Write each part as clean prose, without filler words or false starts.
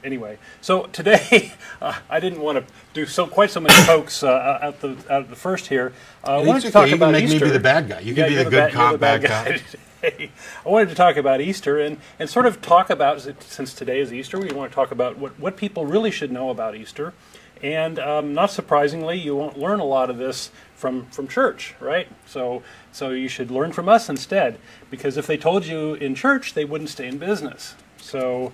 Anyway, so today I didn't want to do quite so many pokes out the first here. I wanted to talk about Easter. You can make me be the bad guy. You can be the good cop, bad guy. I wanted to talk about Easter and sort of talk about, since today is Easter, we want to talk about what people really should know about Easter. And not surprisingly, you won't learn a lot of this from church, right? So you should learn from us instead, because if they told you in church, they wouldn't stay in business. So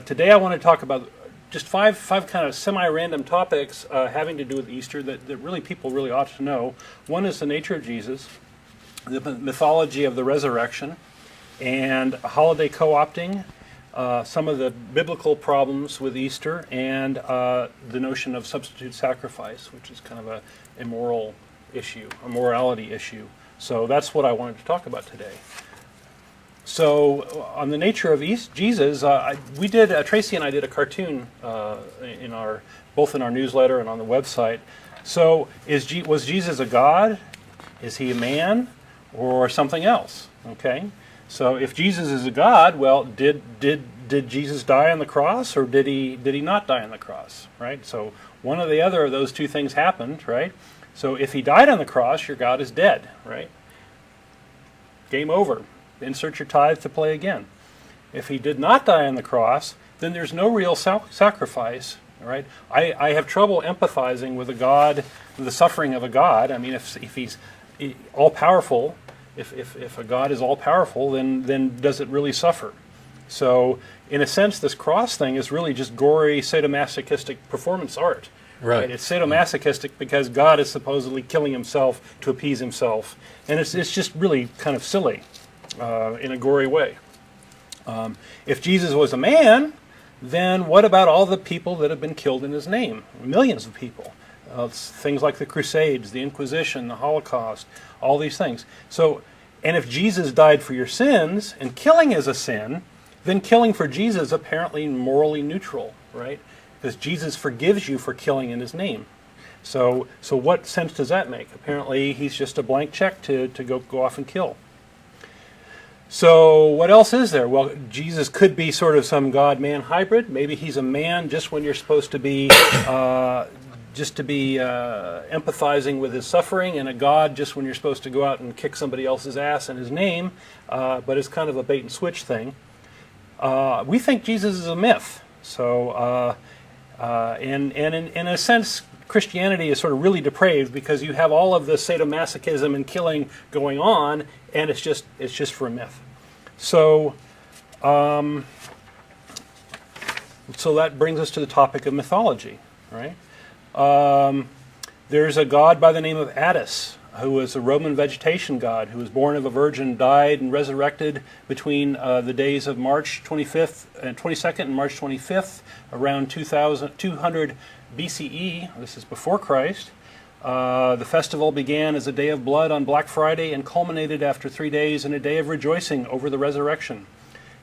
today I want to talk about just five kind of semi-random topics having to do with Easter that people really ought to know. One is the nature of Jesus, the mythology of the resurrection, and holiday co-opting, some of the biblical problems with Easter, and the notion of substitute sacrifice, which is kind of a immoral issue, a morality issue. So that's what I wanted to talk about today. So on the nature of Jesus, Tracy and I did a cartoon both in our newsletter and on the website. So was Jesus a God? Is he a man? Or something else? Okay. So if Jesus is a God, well, did Jesus die on the cross, or did he not die on the cross? Right. So one or the other of those two things happened. Right. So if he died on the cross, your God is dead. Right. Game over. Insert your tithe to play again. If he did not die on the cross, then there's no real sacrifice. Right. I have trouble empathizing with the suffering of a God. I mean, if he's all powerful, if a God is all powerful, then does it really suffer? So in a sense, this cross thing is really just gory sadomasochistic performance art. Right. It's sadomasochistic because God is supposedly killing himself to appease himself, and it's just really kind of silly in a gory way. If Jesus was a man, then what about all the people that have been killed in his name? Millions of people. Things like the Crusades, the Inquisition, the Holocaust, all these things. So, and if Jesus died for your sins, and killing is a sin, then killing for Jesus is apparently morally neutral, right? Because Jesus forgives you for killing in his name. So what sense does that make? Apparently he's just a blank check to go off and kill. So what else is there? Well, Jesus could be sort of some God-man hybrid. Maybe he's a man just when you're supposed to be empathizing with his suffering, and a God just when you're supposed to go out and kick somebody else's ass in his name, but it's kind of a bait and switch thing. We think Jesus is a myth. So, and in a sense, Christianity is sort of really depraved because you have all of this sadomasochism and killing going on, and it's just for a myth. So, so that brings us to the topic of mythology, right? There's a god by the name of Attis, who was a Roman vegetation god, who was born of a virgin, died, and resurrected between the days of March 25th and 22nd and March 25th, around 200 BCE. This is before Christ. The festival began as a day of blood on Black Friday and culminated after 3 days in a day of rejoicing over the resurrection.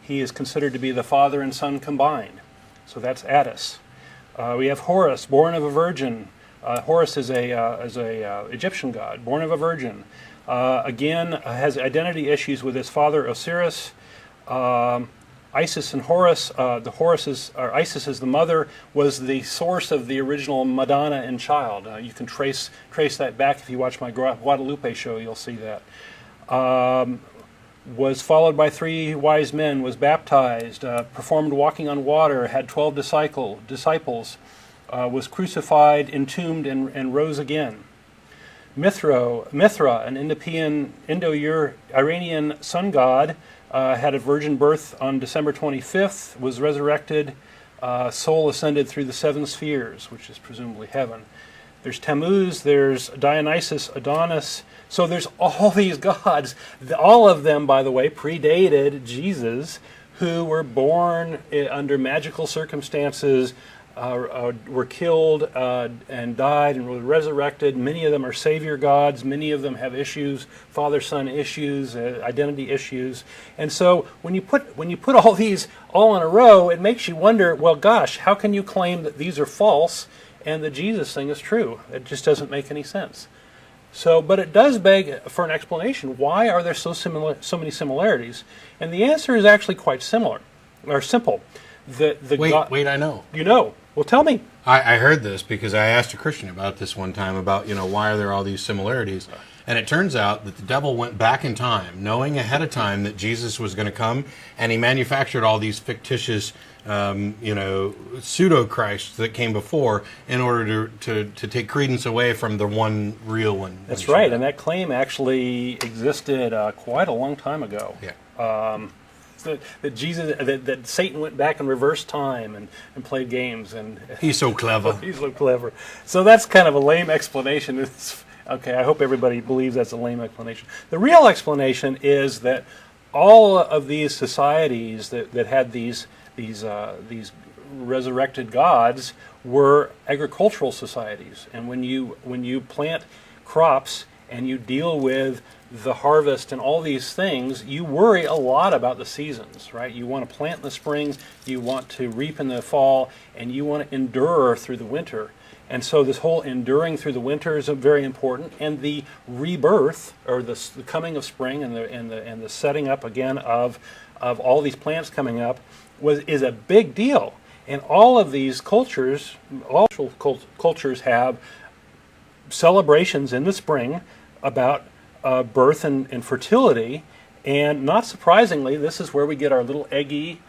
He is considered to be the Father and Son combined. So that's Attis. We have Horus, born of a virgin. Horus is a Egyptian god, born of a virgin. Again, has identity issues with his father Osiris. Isis and Horus. Isis is the mother, was the source of the original Madonna and Child. You can trace that back if you watch my Guadalupe show. You'll see that. Was followed by 3 wise men. Was baptized. Performed walking on water. Had 12 disciples. Was crucified, entombed, and rose again. Mithra, an Indo-Iranian sun god, had a virgin birth on December 25th, was resurrected, soul ascended through the 7 spheres, which is presumably heaven. There's Tammuz, there's Dionysus, Adonis. So there's all these gods. All of them, by the way, predated Jesus, who were born under magical circumstances, were killed and died and were resurrected. Many of them are savior gods. Many of them have issues, father-son issues, identity issues. And so when you put all these all in a row, it makes you wonder, well, gosh, how can you claim that these are false and the Jesus thing is true? It just doesn't make any sense. So, but it does beg for an explanation. Why are there so many similarities? And the answer is actually quite simple. Wait, I know. You know. Well, tell me. I heard this because I asked a Christian about this one time about, why are there all these similarities? And it turns out that the devil went back in time, knowing ahead of time that Jesus was going to come, and he manufactured all these fictitious, pseudo-Christs that came before in order to take credence away from the one real one. That's right, and that claim actually existed quite a long time ago. Yeah. That Satan went back in reverse time and played games, and he's so clever. He's so clever. So that's kind of a lame explanation. Okay, I hope everybody believes that's a lame explanation. The real explanation is that all of these societies that had these resurrected gods were agricultural societies, and when you plant crops and you deal with the harvest and all these things, you worry a lot about the seasons, right? You want to plant in the spring, you want to reap in the fall, and you want to endure through the winter. And so this whole enduring through the winter is very important, and the rebirth, or the coming of spring, and the setting up again of all these plants coming up is a big deal. And all of these cultures, all cultures have celebrations in the spring about birth and fertility, and not surprisingly, this is where we get our little eggy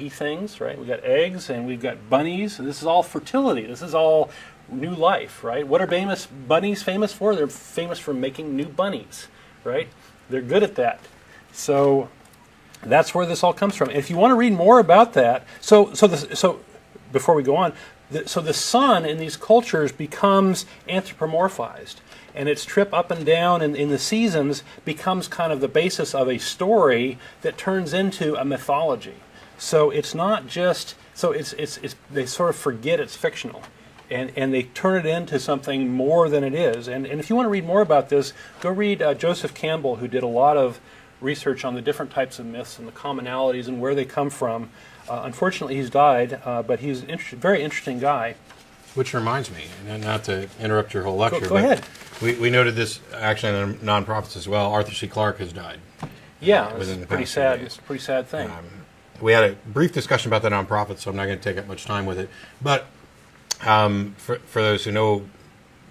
things, right? We got eggs and we've got bunnies, and this is all fertility. This is all new life, right? What are bunnies famous for? They're famous for making new bunnies, right? They're good at that. So that's where this all comes from. And if you want to read more about that, so before we go on, so the sun in these cultures becomes anthropomorphized, and its trip up and down in the seasons becomes kind of the basis of a story that turns into a mythology. So it's not just, they sort of forget it's fictional, and they turn it into something more than it is. And if you want to read more about this, go read Joseph Campbell, who did a lot of research on the different types of myths and the commonalities and where they come from. Unfortunately, he's died, but he's a very interesting guy. Which reminds me, and not to interrupt your whole lecture, go ahead. We noted this actually in the nonprofits as well. Arthur C. Clarke has died. Yeah, it's pretty sad. It's a pretty sad thing. We had a brief discussion about the nonprofit, so I'm not going to take up much time with it. But for those who know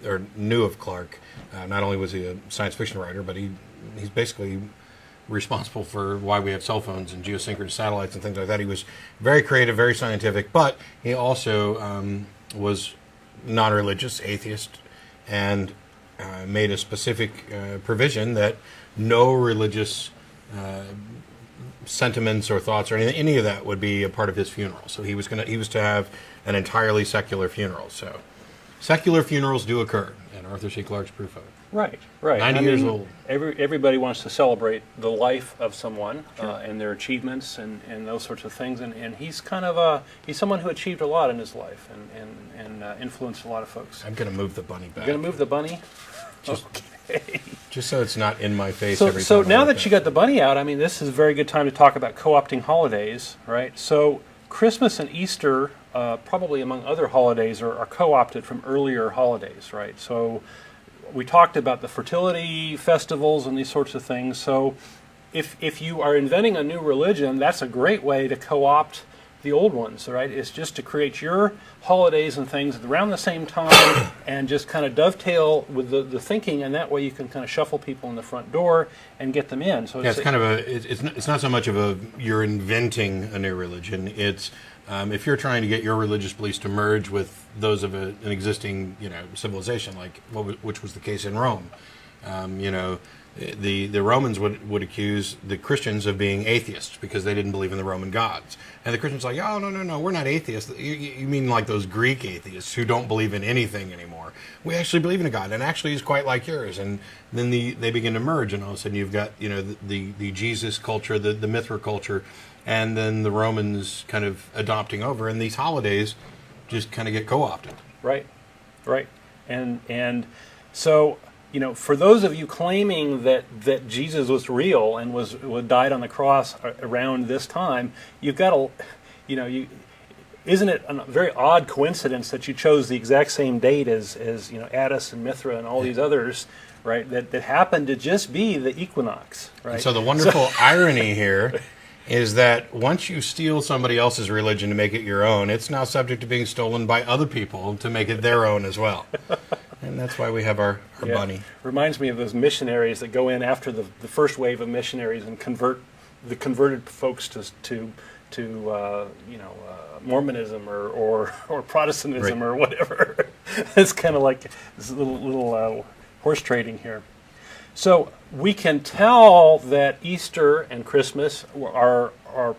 or knew of Clarke, not only was he a science fiction writer, but he's basically responsible for why we have cell phones and geosynchronous satellites and things like that. He was very creative, very scientific, but he also was non-religious, atheist, and made a specific provision that no religious sentiments or thoughts or any of that would be a part of his funeral. So he was to have an entirely secular funeral. So secular funerals do occur, and Arthur C. Clarke's proof of it. Right. 90 years old. Everybody wants to celebrate the life of someone, Sure. And their achievements and those sorts of things. And he's kind of he's someone who achieved a lot in his life and influenced a lot of folks. I'm going to move the bunny back. You're going to move the bunny? Just, okay. Just so it's not in my face every time. So now that you got the bunny out, I mean, this is a very good time to talk about co-opting holidays, right? So Christmas and Easter, probably among other holidays, are co-opted from earlier holidays, right? So we talked about the fertility festivals and these sorts of things. So if you are inventing a new religion, that's a great way to co-opt the old ones, right? It's just to create your holidays and things around the same time and just kind of dovetail with the thinking, and that way you can kind of shuffle people in the front door and get them in. So yeah, it's kind of it's not so much of you're inventing a new religion. It's if you're trying to get your religious beliefs to merge with those of an existing civilization, which was the case in Rome. The Romans would accuse the Christians of being atheists because they didn't believe in the Roman gods. And the Christians are like, oh, no, we're not atheists. You mean like those Greek atheists who don't believe in anything anymore. We actually believe in a God, and actually he's quite like yours. And then they begin to merge, and all of a sudden you've got the Jesus culture, the Mithra culture, and then the Romans kind of adopting over, and these holidays just kind of get co-opted. Right. And so, for those of you claiming that Jesus was real and was died on the cross around this time, you've got to, isn't it a very odd coincidence that you chose the exact same date as Attis and Mithra and all these others, right? That happened to just be the equinox, right? And so the wonderful irony here is that once you steal somebody else's religion to make it your own, it's now subject to being stolen by other people to make it their own as well. And that's why we have our bunny. Reminds me of those missionaries that go in after the first wave of missionaries and convert the converted folks to Mormonism or Protestantism or whatever. It's kind of like this little horse trading here. So we can tell that Easter and Christmas are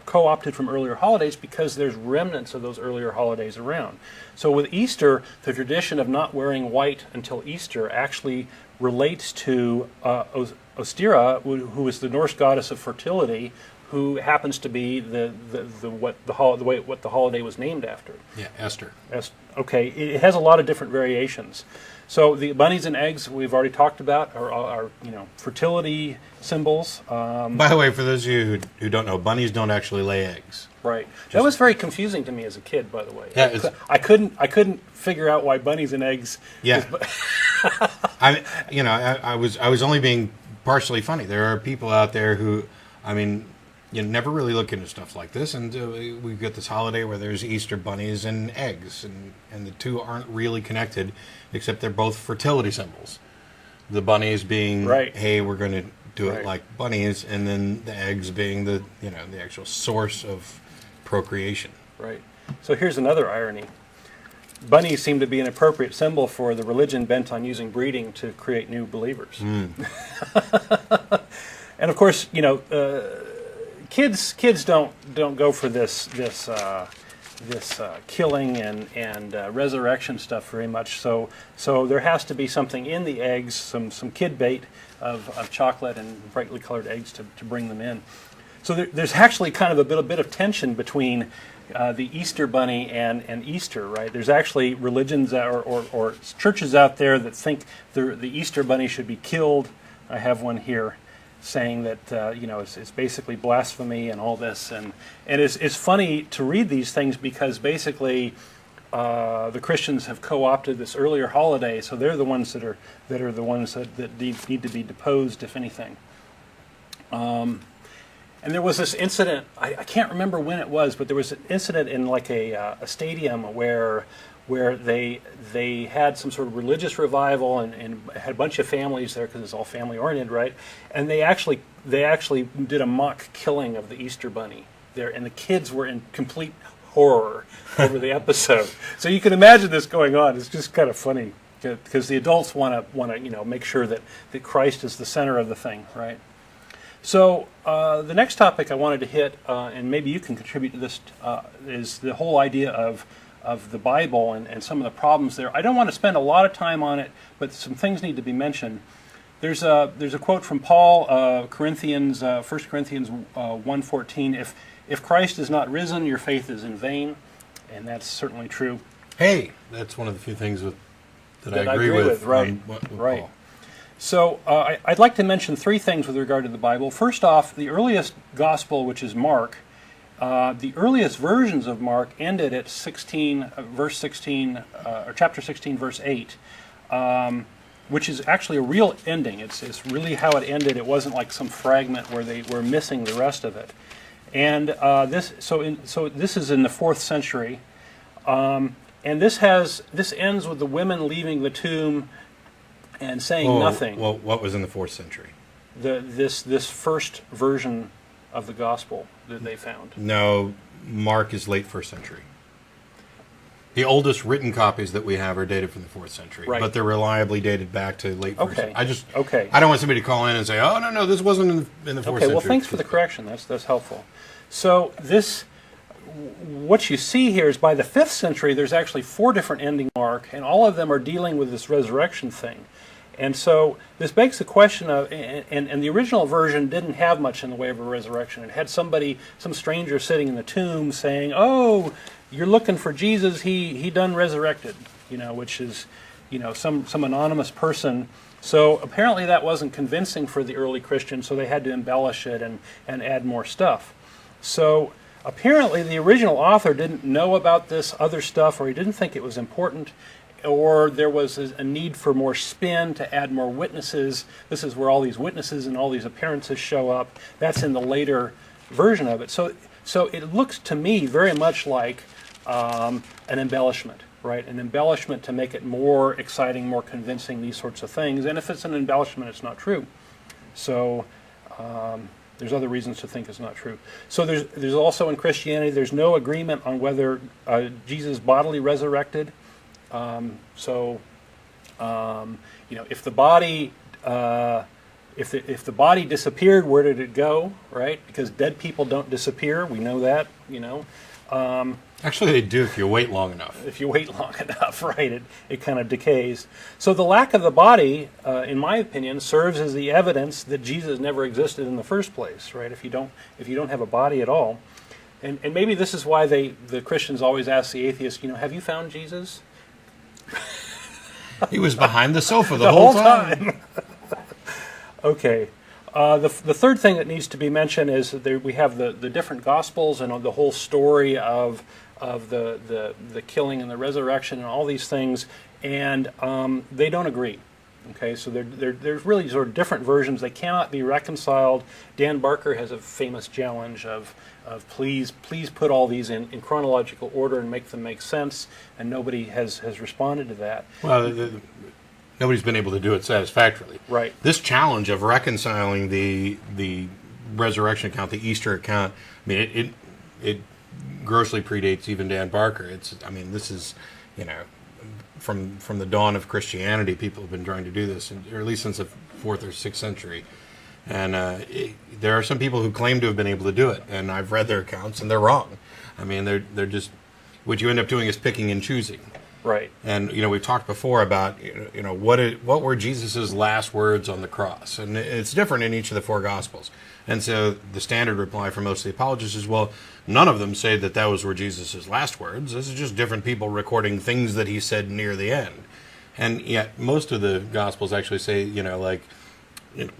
co-opted from earlier holidays because there's remnants of those earlier holidays around. So with Easter, the tradition of not wearing white until Easter actually relates to Ostera, who is the Norse goddess of fertility, who happens to be what the holiday was named after. Yeah, Esther. Okay, it has a lot of different variations. So the bunnies and eggs we've already talked about are fertility symbols. By the way, for those of you who don't know, bunnies don't actually lay eggs. Right. That was very confusing to me as a kid, by the way. Yeah, I couldn't figure out why bunnies and eggs. Yeah. I was only being partially funny. There are people out there who, you never really look into stuff like this, and we get this holiday where there's Easter bunnies and eggs, and the two aren't really connected, except they're both fertility symbols. The bunnies being, right. Hey, we're going to do it like bunnies, and then the eggs being the actual source of procreation. Right. So here's another irony. Bunnies seem to be an appropriate symbol for the religion bent on using breeding to create new believers. And of course, kids don't go for this killing and resurrection stuff very much. So there has to be something in the eggs, some kid bait of chocolate and brightly colored eggs to bring them in. So there's actually kind of a bit of tension between the Easter bunny and Easter, right? There's actually religions or churches out there that think the Easter bunny should be killed. I have one here saying that it's basically blasphemy and all this, and it's funny to read these things because basically the Christians have co-opted this earlier holiday, so they're the ones that are the ones that need to be deposed, if anything. And there was this incident, I can't remember when it was, but there was an incident in like a stadium where they had some sort of religious revival and had a bunch of families there because it's all family oriented, right? And they actually did a mock killing of the Easter bunny there, and the kids were in complete horror over the episode. So you can imagine this going on. It's just kind of funny because the adults want to make sure that Christ is the center of the thing, right? So the next topic I wanted to hit, and maybe you can contribute to this, is the whole idea of the Bible and some of the problems there. I don't want to spend a lot of time on it, but some things need to be mentioned. There's a quote from Paul, 1 Corinthians 1:14. If Christ is not risen, your faith is in vain, and that's certainly true. Hey, that's one of the few things that I agree with. Right, right. Paul. So I'd like to mention three things with regard to the Bible. First off, the earliest gospel, which is Mark, the earliest versions of Mark ended at verse 16, or chapter 16, verse 8, which is actually a real ending. It's really how it ended. It wasn't like some fragment where they were missing the rest of it. And this is in the 4th century, and this ends with the women leaving the tomb and saying nothing. Well, what was in the 4th century? This first version of the gospel that they found. No, Mark is late 1st century. The oldest written copies that we have are dated from the 4th century, right. But they're reliably dated back to late 1st century. I don't want somebody to call in and say, "Oh, no, this wasn't in the 4th century." Okay, well, thanks for the correction. That's helpful. So what you see here is by the 5th century, there's actually 4 different ending Mark, and all of them are dealing with this resurrection thing. And so this begs the question of, and the original version didn't have much in the way of a resurrection. It had some stranger sitting in the tomb saying, "Oh, you're looking for Jesus, he done resurrected," which is, some anonymous person. So apparently that wasn't convincing for the early Christians, so they had to embellish it and add more stuff. So apparently the original author didn't know about this other stuff, or he didn't think it was important, or there was a need for more spin to add more witnesses. This is where all these witnesses and all these appearances show up. That's in the later version of it. So it looks to me very much like an embellishment, right? An embellishment to make it more exciting, more convincing, these sorts of things. And if it's an embellishment, it's not true. So there's other reasons to think it's not true. So there's also in Christianity, there's no agreement on whether Jesus bodily resurrected. If the body if the body disappeared, where did it go? Right? Because dead people don't disappear. We know that. Actually, they do if you wait long enough. If you wait long enough, right? It kind of decays. So the lack of the body, in my opinion, serves as the evidence that Jesus never existed in the first place. Right? If you don't have a body at all, and maybe this is why the Christians always ask the atheists, have you found Jesus? He was behind the sofa the whole time. Okay. The third thing that needs to be mentioned is that we have the different Gospels and the whole story of the killing and the resurrection and all these things, and they don't agree. Okay, so there's really sort of different versions. They cannot be reconciled. Dan Barker has a famous challenge of please put all these in chronological order and make them make sense, and nobody has responded to that. Well, nobody's been able to do it satisfactorily. Right. This challenge of reconciling the resurrection account, the Easter account, I mean, it grossly predates even Dan Barker. This is, from the dawn of Christianity, people have been trying to do this, or at least since the 4th or 6th century. And there are some people who claim to have been able to do it, and I've read their accounts, and they're wrong. I mean, they're just, what you end up doing is picking and choosing. Right. And we've talked before about what were Jesus's last words on the cross, and it's different in each of the 4 Gospels. And so the standard reply for most of the apologists is, well, none of them say that was were Jesus's last words. This is just different people recording things that he said near the end. And yet most of the Gospels actually say,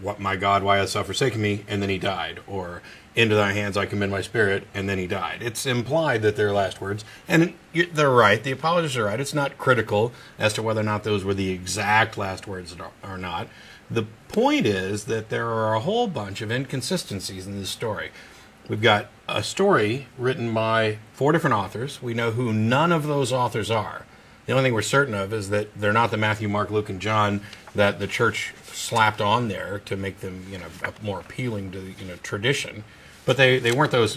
what, my God, why hast thou forsaken me? And then he died. Or, into thy hands I commend my spirit, and then he died. It's implied that they're last words. And they're right. The apologists are right. It's not critical as to whether or not those were the exact last words or not. The point is that there are a whole bunch of inconsistencies in this story. We've got a story written by 4 different authors. We know who none of those authors are. The only thing we're certain of is that they're not the Matthew, Mark, Luke, and John that the church slapped on there to make them, more appealing to tradition. But they weren't those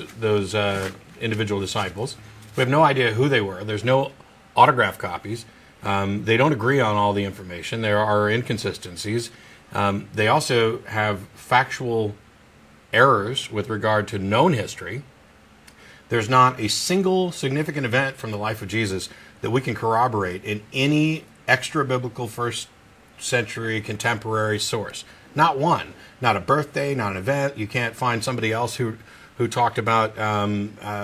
individual disciples. We have no idea who they were. There's no autograph copies. They don't agree on all the information. There are inconsistencies. They also have factual errors with regard to known history. There's not a single significant event from the life of Jesus that we can corroborate in any extra-biblical first century contemporary source. Not one. Not a birthday, not an event. You can't find somebody else who talked about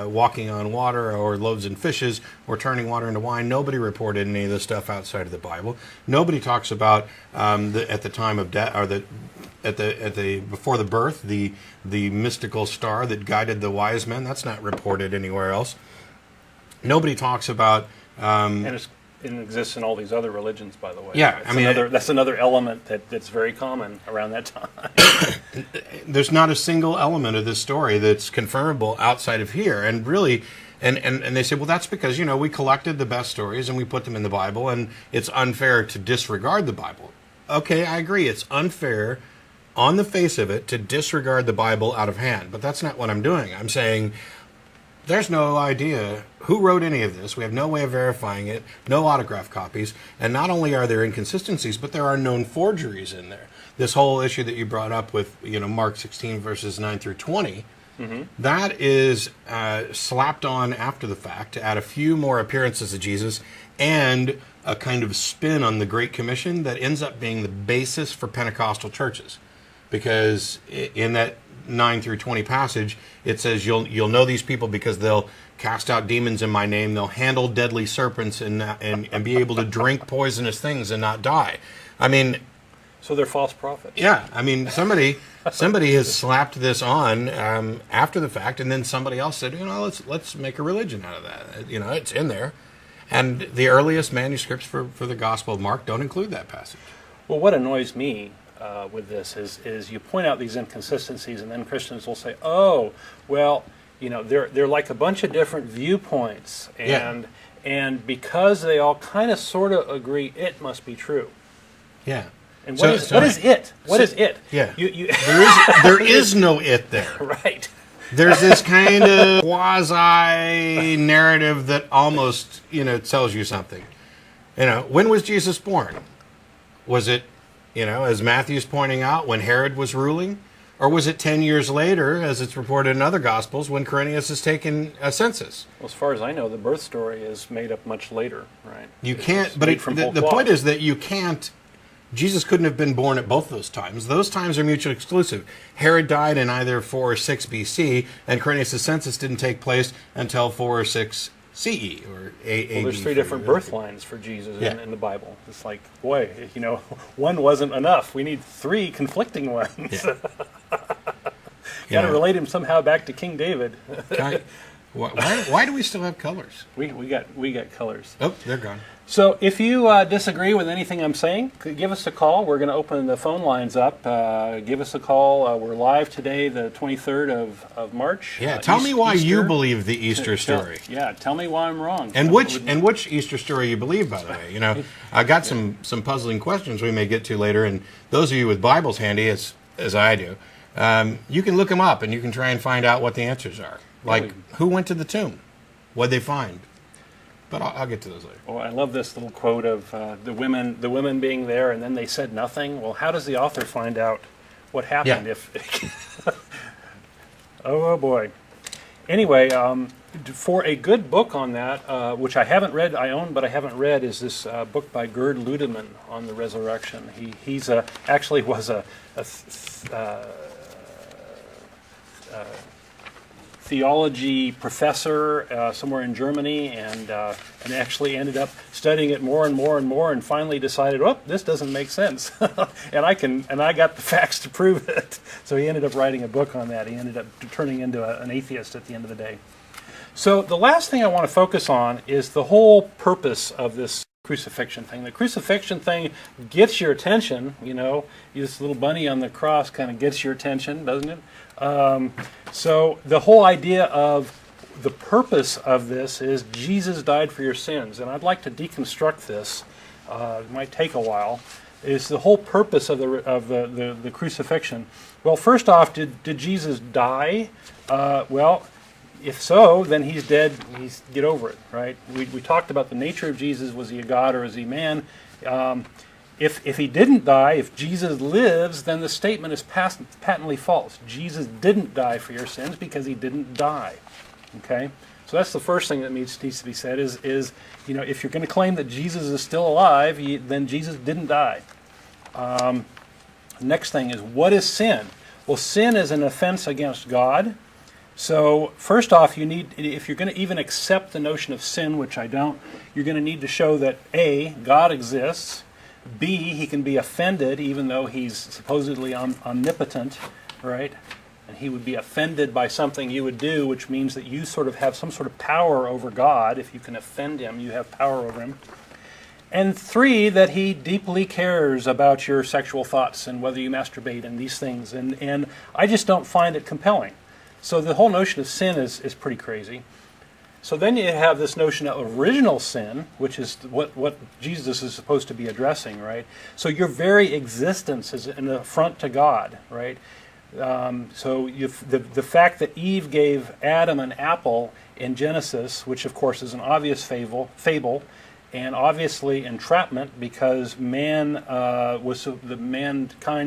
walking on water or loaves and fishes or turning water into wine. Nobody reported any of this stuff outside of the Bible. Nobody talks about at the time of death, or before the birth, the mystical star that guided the wise men. That's not reported anywhere else. Nobody talks about. It exists in all these other religions, by the way. Yeah, that's another element that's very common around that time. There's not a single element of this story that's confirmable outside of here, and really, and they say, well, that's because we collected the best stories and we put them in the Bible, and it's unfair to disregard the Bible. Okay, I agree. It's unfair, on the face of it, to disregard the Bible out of hand, but that's not what I'm doing. I'm saying, there's no idea who wrote any of this. We have no way of verifying it, no autograph copies, and not only are there inconsistencies, but there are known forgeries in there. This whole issue that you brought up with Mark 16 verses 9 through 20, that is slapped on after the fact to add a few more appearances of Jesus and a kind of spin on the Great Commission that ends up being the basis for Pentecostal churches. Because in that 9 through 20 passage, it says you'll know these people because they'll cast out demons in my name, they'll handle deadly serpents and be able to drink poisonous things and not die. So they're false prophets. Yeah, somebody has slapped this on after the fact, and then somebody else said, let's make a religion out of that. It's in there, and the earliest manuscripts for the Gospel of Mark don't include that passage. Well, what annoys me with this is you point out these inconsistencies, and then Christians will say, "Oh, well, they're like a bunch of different viewpoints, and because they all kind of sort of agree, it must be true." Yeah. And what is it? What is it? Yeah. There is no it there. Right. There's this kind of quasi narrative that almost tells you something. When was Jesus born? Was it, as Matthew's pointing out, when Herod was ruling? Or was it 10 years later, as it's reported in other Gospels, when Quirinius is taking a census? Well, as far as I know, the birth story is made up much later, right? You can't, but the point is that you can't, Jesus couldn't have been born at both those times. Those times are mutually exclusive. Herod died in either 4 or 6 BC, and Quirinius' census didn't take place until 4 or 6 CE or AD. Well, there's 3 different birth lines for Jesus in the Bible. It's like, boy, one wasn't enough. We need 3 conflicting ones. Yeah. Got to relate him somehow back to King David. Why do we still have colors? We got colors. Oh, they're gone. So if you disagree with anything I'm saying, give us a call. We're going to open the phone lines up. Give us a call. We're live today, the 23rd of March. Yeah, tell me why you believe the Easter story. Tell me why I'm wrong. And which Easter story you believe, by the way. I got some puzzling questions we may get to later, and those of you with Bibles handy, as I do, you can look them up and you can try and find out what the answers are. Like, who went to the tomb? What'd they find? But I'll get to those later. Well, I love this little quote of the women being there, and then they said nothing. Well, how does the author find out what happened? Yeah. Oh boy. Anyway, for a good book on that, which I haven't read, I own but I haven't read, is this book by Gerd Ludemann on the resurrection. He's actually was a theology professor somewhere in Germany, and actually ended up studying it more and more and more, and finally decided, oh, this doesn't make sense, and I got the facts to prove it. So he ended up writing a book on that. He ended up turning into an atheist at the end of the day. So the last thing I want to focus on is the whole purpose of this crucifixion thing. The crucifixion thing gets your attention, this little bunny on the cross kind of gets your attention, doesn't it? So the whole idea of the purpose of this is Jesus died for your sins, and I'd like to deconstruct this. It might take a while. Is the whole purpose of the crucifixion? Well, first off, did Jesus die? Well, if so, then he's dead. Get over it, right? We talked about the nature of Jesus. Was he a God or is he man? If he didn't die, if Jesus lives, then the statement is patently false. Jesus didn't die for your sins because he didn't die. Okay? So that's the first thing that needs to be said is if you're going to claim that Jesus is still alive, then Jesus didn't die. Next thing is, what is sin? Well, sin is an offense against God. So first off, if you're going to even accept the notion of sin, which I don't, you're going to need to show that A, God exists, B, he can be offended even though he's supposedly omnipotent, right? And he would be offended by something you would do, which means that you sort of have some sort of power over God. If you can offend him, you have power over him. And 3, that he deeply cares about your sexual thoughts and whether you masturbate and these things. And I just don't find it compelling. So the whole notion of sin is pretty crazy. So then you have this notion of original sin, which is what Jesus is supposed to be addressing, right? So your very existence is an affront to God, right? So the fact that Eve gave Adam an apple in Genesis, which of course is an obvious fable, and obviously entrapment, because mankind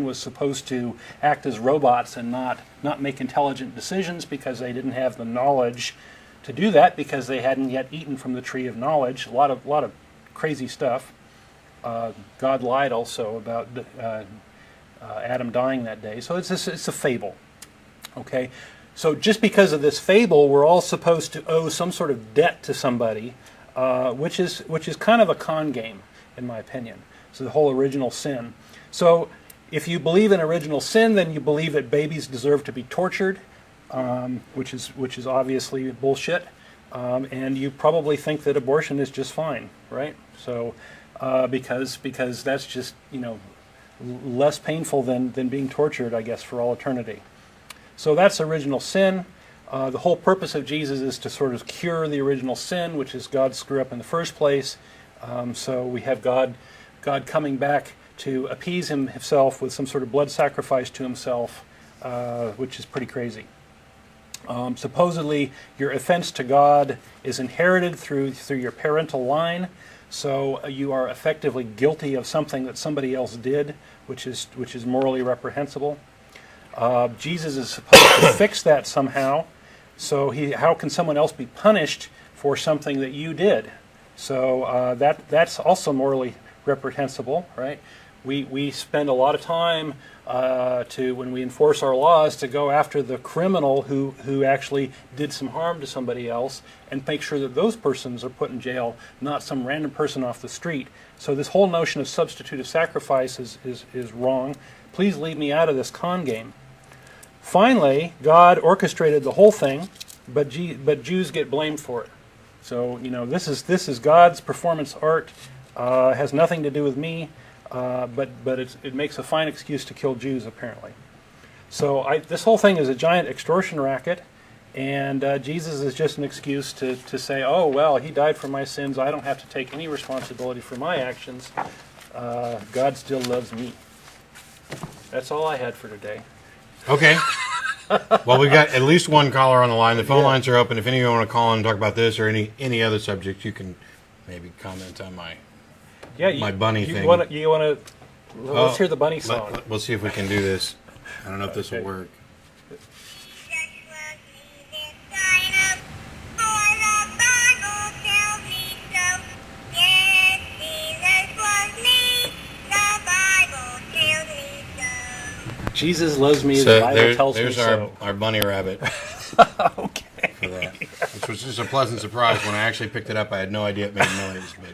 was supposed to act as robots and not make intelligent decisions because they didn't have the knowledge to do that, because they hadn't yet eaten from the tree of knowledge. A lot of crazy stuff. God lied also about Adam dying that day. So it's a fable. Okay, so just because of this fable, we're all supposed to owe some sort of debt to somebody, which is kind of a con game, in my opinion. So the whole original sin. So if you believe in original sin, then you believe that babies deserve to be tortured, which is obviously bullshit, and you probably think that abortion is just fine, right? So because that's just less painful than being tortured, I guess, for all eternity. So that's original sin. The whole purpose of Jesus is to sort of cure the original sin, which is God screw up in the first place. So we have God coming back to appease himself with some sort of blood sacrifice to himself, which is pretty crazy. Supposedly, your offense to God is inherited through your parental line, so you are effectively guilty of something that somebody else did, which is morally reprehensible. Jesus is supposed to fix that somehow. So how can someone else be punished for something that you did? So that's also morally reprehensible, right? We spend a lot of time when we enforce our laws to go after the criminal who actually did some harm to somebody else and make sure that those persons are put in jail, not some random person off the street. So this whole notion of substitutive sacrifice is wrong. Please leave me out of this con game. Finally, God orchestrated the whole thing, but Jews get blamed for it. So this is God's performance art. Has nothing to do with me, but it makes a fine excuse to kill Jews apparently. So this whole thing is a giant extortion racket, and Jesus is just an excuse to say, oh well, he died for my sins. I don't have to take any responsibility for my actions. God still loves me. That's all I had for today. Okay. Well, we've got at least one caller on the line. The phone lines are open. If any of you want to call in and talk about this or any other subject, you can maybe comment on my bunny thing. Let's hear the bunny song. We'll see if we can do this. I don't know if this will work. Jesus loves me, as the Bible tells me so. There's our bunny rabbit. Okay. For that. Which was just a pleasant surprise. When I actually picked it up, I had no idea it made noise. But